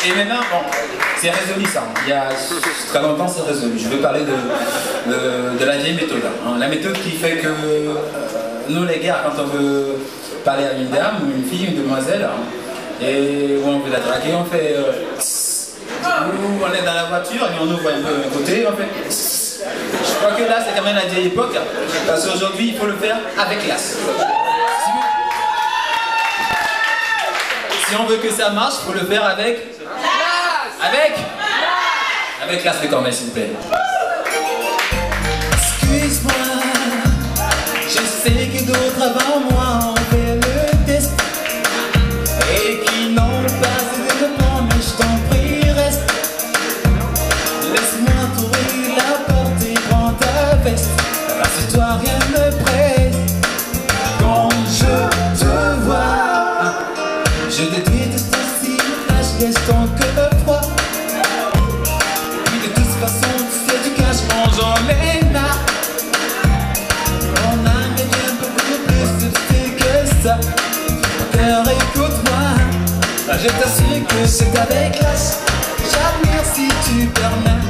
Et maintenant, bon, c'est résolu ça. Il y a très longtemps, c'est résolu. Je veux parler de la vieille méthode. Hein. La méthode qui fait que nous, les gars, quand on veut parler à une dame, ou une fille, une demoiselle, hein, et où on veut la draguer, on fait... on est dans la voiture et on ouvre un peu un côté, on fait... Je crois que là, c'est quand même la vieille époque, parce qu'aujourd'hui, il faut le faire avec classe. Si on veut que ça marche, il faut le faire avec... Avec classe de Corneille, s'il vous plaît. Excuse-moi, je sais que d'autres avant moi ont fait le test et qui n'ont pas ce développement, mais je t'en prie, reste. Laisse-moi trouver la porte et prends ta veste. Rassure-toi, rien ne presse. Quand je te vois, je détruis de ton ciblage, laisse ton cœur froid. J'en ai marre. Mon âme est bien beaucoup plus subtil que ça. Mon cœur, écoute-moi. Je t'assure que c'est avec classe. J'admire si tu permets.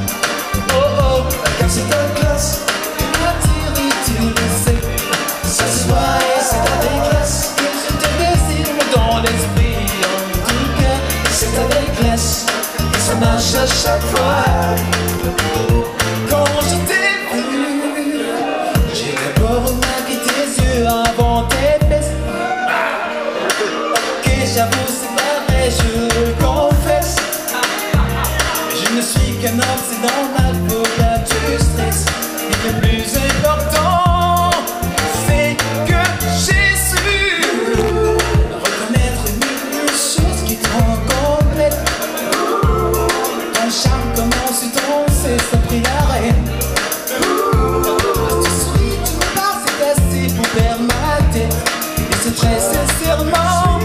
Oh oh, car c'est ta classe qui m'attire et tu le sais. Ce soir, c'est avec classe que je te désire dans l'esprit. En tout cas, c'est avec classe que ça marche à chaque fois. Quand je t'ai vu, j'ai d'abord remarqué tes yeux avant tes fesses. Ok, j'avoue, c'est pareil, je le confesse. Mais je ne suis qu'un homme, c'est normal, faut pas que tu stresses. Et le plus important, c'est que j'ai su reconnaître une chose qui te rend complète. Ton charme commence et ton c'est sans prière. Tu souris, tu me parles, c'est assez pour perdre ma tête. Et c'est très sincèrement,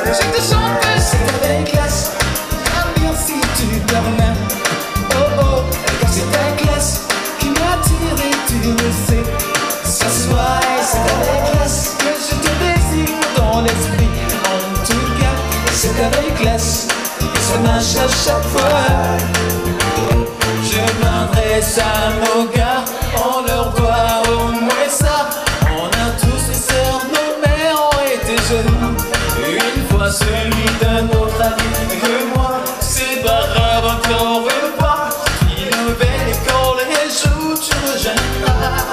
je te chante que c'est avec classe. J'admire si tu permets. Oh oh, car c'est ta classe qui m'attire et tu le sais. Ce soir, c'est avec classe que je te désire dans l'esprit. En tout cas, c'est avec classe que ça marche à chaque fois. Je m'adresse à nos gars, on leur doit au moins ça. On a tous les sœurs, nos mères ont été jeunes. Une fois celui d'un autre ami que moi, c'est pas grave encore une fois. Une nouvelle école et joue, tu rejoindras.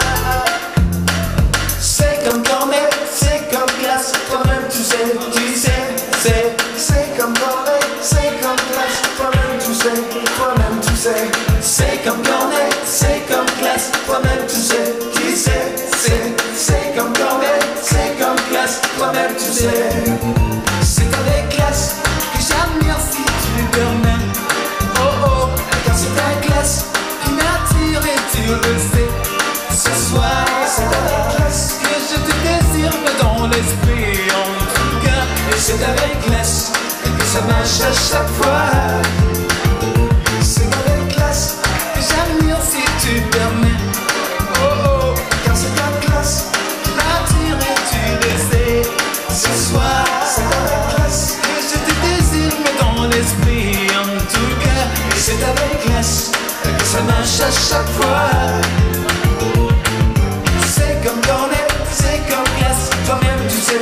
C'est comme Corneille, c'est comme classe, toi-même tu sais, c'est comme Corneille, c'est comme classe, toi-même tu sais, c'est comme Corneille, c'est comme classe, toi-même tu sais, c'est comme Corneille, c'est comme classe, toi-même tu sais. C'est avec classe que j'admire si tu le permets. Oh oh, car c'est ta classe qui m'attire et tu le sais. Ce soir, c'est avec classe que je te désire dans l'esprit. En tout cas, et c'est avec classe que ça marche à chaque fois. C'est avec classe que ça marche à chaque fois. C'est comme Corneille, c'est comme classe, toi-même tu sais,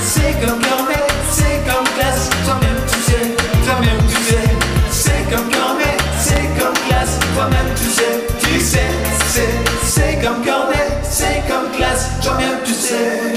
c'est comme Corneille, c'est comme classe, toi-même tu sais, c'est comme Corneille, c'est comme classe, toi-même tu sais, c'est comme Corneille, c'est comme classe, toi-même tu sais.